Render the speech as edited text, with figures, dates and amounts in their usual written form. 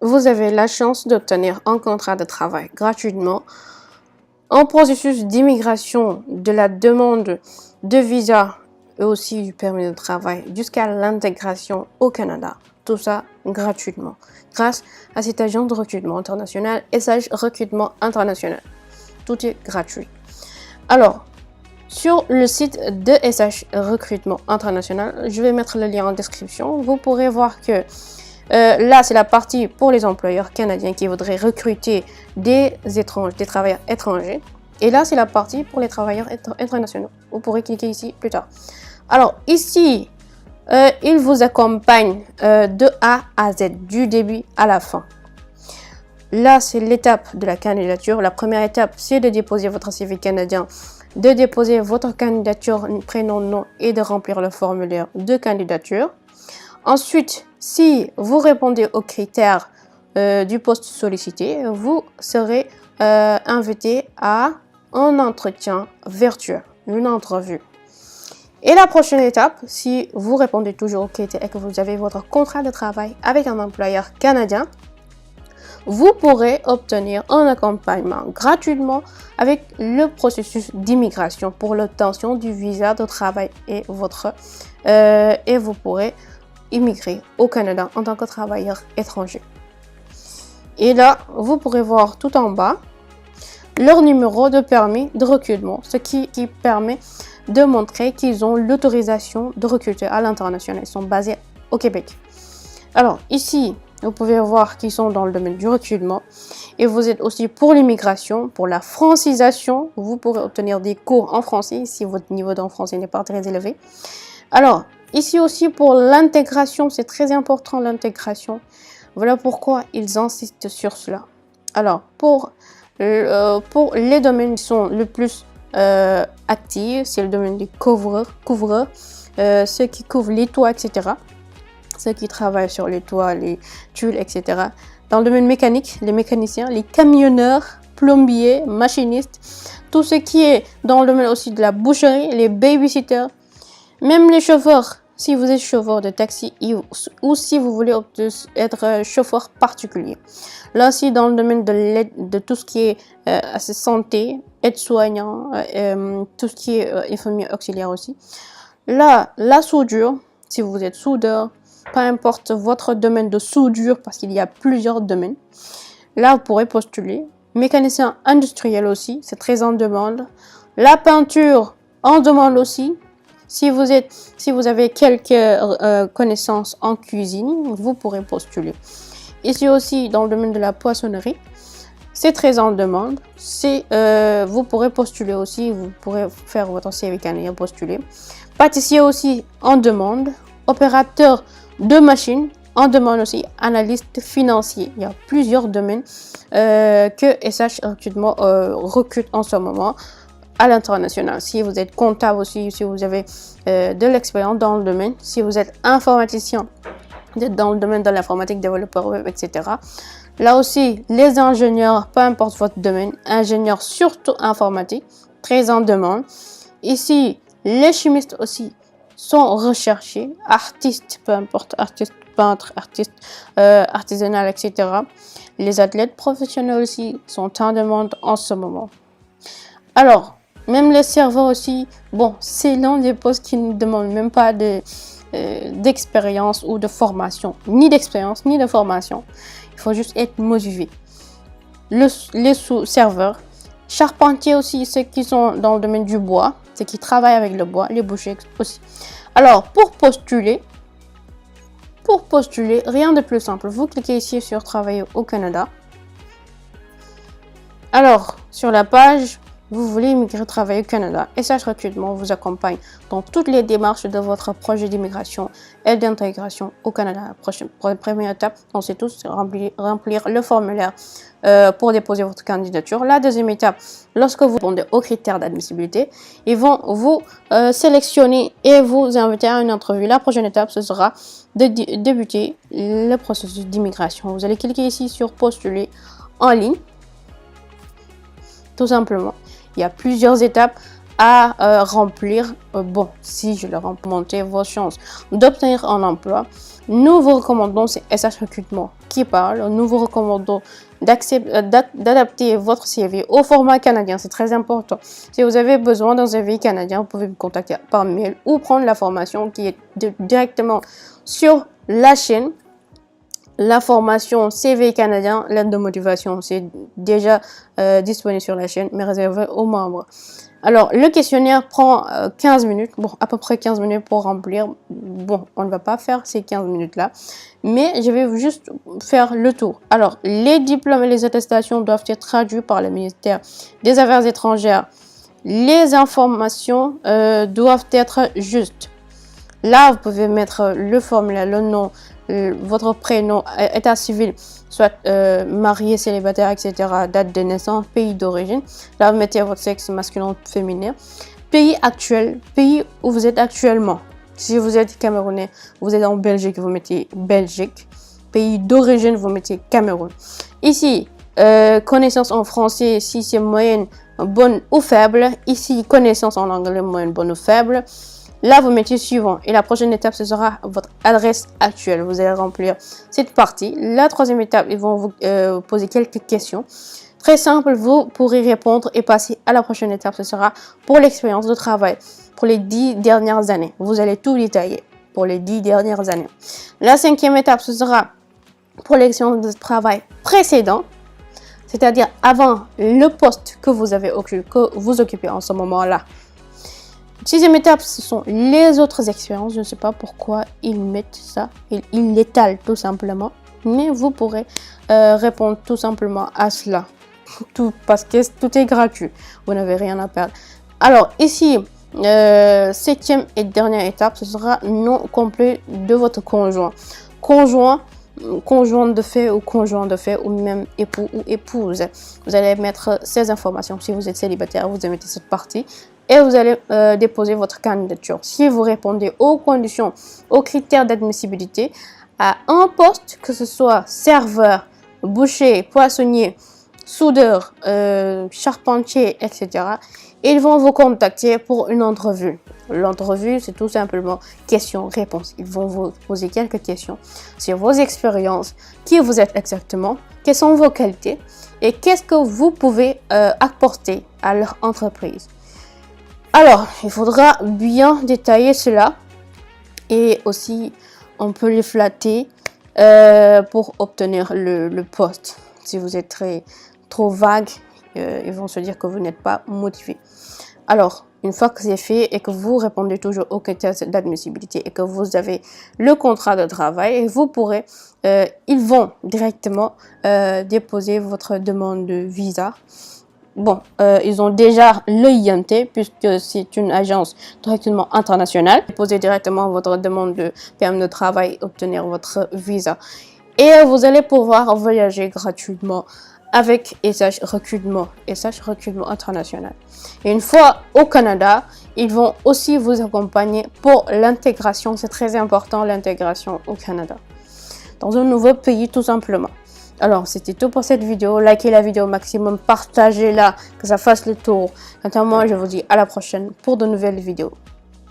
vous avez la chance d'obtenir un contrat de travail gratuitement en processus d'immigration de la demande de visa et aussi du permis de travail jusqu'à l'intégration au Canada. Tout ça gratuitement grâce à cette agence de recrutement international, SH Recrutement International. Tout est gratuit. Alors, sur le site de SH Recrutement International, je vais mettre le lien en description. Vous pourrez voir que là, c'est la partie pour les employeurs canadiens qui voudraient recruter des travailleurs étrangers. Et là, c'est la partie pour les travailleurs internationaux. Vous pourrez cliquer ici plus tard. Alors, ici, il vous accompagne de A à Z, du début à la fin. Là, c'est l'étape de la candidature. La première étape, c'est de déposer votre CV canadien, de déposer votre candidature, prénom, nom et de remplir le formulaire de candidature. Ensuite, si vous répondez aux critères du poste sollicité, vous serez invité à un entretien virtuel, une entrevue. Et la prochaine étape, si vous répondez toujours aux critères et que vous avez votre contrat de travail avec un employeur canadien, vous pourrez obtenir un accompagnement gratuitement avec le processus d'immigration pour l'obtention du visa de travail et vous pourrez immigrer au Canada en tant que travailleur étranger. Et là, vous pourrez voir tout en bas leur numéro de permis de recrutement, ce qui permet de montrer qu'ils ont l'autorisation de recruter à l'international. Ils sont basés au Québec. Alors ici, vous pouvez voir qu'ils sont dans le domaine du recrutement et vous êtes aussi pour l'immigration, pour la francisation. Vous pourrez obtenir des cours en français si votre niveau d'en français n'est pas très élevé. Alors, ici aussi pour l'intégration, c'est très important l'intégration. Voilà pourquoi ils insistent sur cela. Alors, pour les domaines qui sont le plus actifs, c'est le domaine des couvreurs, ceux qui couvrent les toits, etc. Ceux qui travaillent sur les toits, les tuiles, etc. Dans le domaine mécanique, les mécaniciens, les camionneurs, plombiers, machinistes, tout ce qui est dans le domaine aussi de la boucherie, les babysitters, même les chauffeurs, si vous êtes chauffeur de taxi ou si vous voulez être chauffeur particulier. Là aussi, dans le domaine de tout ce qui est santé, aide-soignant, tout ce qui est infirmier auxiliaire aussi. Là, la soudure, si vous êtes soudeur, peu importe votre domaine de soudure, parce qu'il y a plusieurs domaines, là, vous pourrez postuler. Mécanicien industriel aussi, c'est très en demande. La peinture, en demande aussi. Si vous avez quelques connaissances en cuisine, vous pourrez postuler. Ici aussi, dans le domaine de la poissonnerie, c'est très en demande. Vous pourrez postuler aussi, vous pourrez faire votre CV canadien postuler. Pâtissier aussi en demande. Opérateur de machines en demande aussi. Analyste financier. Il y a plusieurs domaines que SH Recrutement recrute en ce moment à l'international. Si vous êtes comptable aussi, si vous avez de l'expérience dans le domaine, si vous êtes informaticien, vous êtes dans le domaine de l'informatique, développeur web, etc. Là aussi, les ingénieurs, peu importe votre domaine, ingénieurs surtout informatique, très en demande. Ici, les chimistes aussi sont recherchés, artistes, peu importe, artistes, peintres, artistes artisanales, etc. Les athlètes professionnels aussi sont en demande en ce moment. Alors, même les serveurs aussi, bon, c'est l'un des postes qui ne demandent même pas d'expérience ou de formation, ni d'expérience, ni de formation. Il faut juste être motivé. Les sous-serveurs, charpentiers aussi, ceux qui sont dans le domaine du bois, ceux qui travaillent avec le bois, les bouchers aussi. Alors, pour postuler, rien de plus simple. Vous cliquez ici sur Travailler au Canada. Alors, sur la page, vous voulez immigrer travailler au Canada. SH Recrutement vous accompagne dans toutes les démarches de votre projet d'immigration et d'intégration au Canada. La première étape, on sait tous, remplir le formulaire pour déposer votre candidature. La deuxième étape, lorsque vous répondez aux critères d'admissibilité, ils vont vous sélectionner et vous inviter à une entrevue. La prochaine étape, ce sera de débuter le processus d'immigration. Vous allez cliquer ici sur Postuler en ligne. Tout simplement. Il y a plusieurs étapes à remplir. Bon, si je le remplis, vos chances d'obtenir un emploi. Nous vous recommandons, c'est SH Recrutement qui parle, nous vous recommandons d'adapter votre CV au format canadien. C'est très important. Si vous avez besoin d'un CV canadien, vous pouvez me contacter par mail ou prendre la formation qui est directement sur la chaîne. La formation CV canadien, l'aide de motivation, c'est déjà disponible sur la chaîne, mais réservé aux membres. Alors, le questionnaire prend 15 minutes, bon, à peu près 15 minutes pour remplir. Bon, on ne va pas faire ces 15 minutes-là, mais je vais juste faire le tour. Alors, les diplômes et les attestations doivent être traduits par le ministère des Affaires étrangères. Les informations doivent être justes. Là, vous pouvez mettre le formulaire, le nom, votre prénom, état civil, soit marié, célibataire, etc., date de naissance, pays d'origine. Là, vous mettez votre sexe masculin ou féminin. Pays actuel, pays où vous êtes actuellement. Si vous êtes camerounais, vous êtes en Belgique, vous mettez Belgique. Pays d'origine, vous mettez Cameroun. Ici, connaissance en français, si c'est moyenne, bonne ou faible. Ici, connaissance en anglais, moyenne, bonne ou faible. Là, vous mettez suivant. Et la prochaine étape, ce sera votre adresse actuelle. Vous allez remplir cette partie. La troisième étape, ils vont vous poser quelques questions. Très simple, vous pourrez répondre et passer à la prochaine étape. Ce sera pour l'expérience de travail pour les 10 dernières années. Vous allez tout détailler pour les 10 dernières années. La cinquième étape, ce sera pour l'expérience de travail précédent, c'est-à-dire avant le poste que vous occupez en ce moment-là. Sixième étape, ce sont les autres expériences. Je ne sais pas pourquoi ils mettent ça. Ils l'étalent tout simplement. Mais vous pourrez répondre tout simplement à cela. Parce que tout est gratuit. Vous n'avez rien à perdre. Alors ici, septième et dernière étape, ce sera nom complet de votre conjoint. Conjoint de fait ou même époux ou épouse. Vous allez mettre ces informations. Si vous êtes célibataire, vous mettez cette partie. Et vous allez déposer votre candidature. Si vous répondez aux conditions, aux critères d'admissibilité à un poste, que ce soit serveur, boucher, poissonnier, soudeur, charpentier, etc., ils vont vous contacter pour une entrevue. L'entrevue, c'est tout simplement questions-réponses. Ils vont vous poser quelques questions sur vos expériences, qui vous êtes exactement, quelles sont vos qualités et qu'est-ce que vous pouvez apporter à leur entreprise. Alors, il faudra bien détailler cela et aussi on peut les flatter pour obtenir le poste. Si vous êtes trop vague, ils vont se dire que vous n'êtes pas motivé. Alors, une fois que c'est fait et que vous répondez toujours aux critères d'admissibilité et que vous avez le contrat de travail, vous pourrez, ils vont directement déposer votre demande de visa. Bon, ils ont déjà le INT puisque c'est une agence de recrutement internationale. Posez directement votre demande de permis de travail, obtenir votre visa. Et vous allez pouvoir voyager gratuitement avec SH Recrutement international. Et une fois au Canada, ils vont aussi vous accompagner pour l'intégration. C'est très important, l'intégration au Canada. Dans un nouveau pays, tout simplement. Alors, c'était tout pour cette vidéo. Likez la vidéo au maximum, partagez-la, que ça fasse le tour. Quant à moi, je vous dis à la prochaine pour de nouvelles vidéos.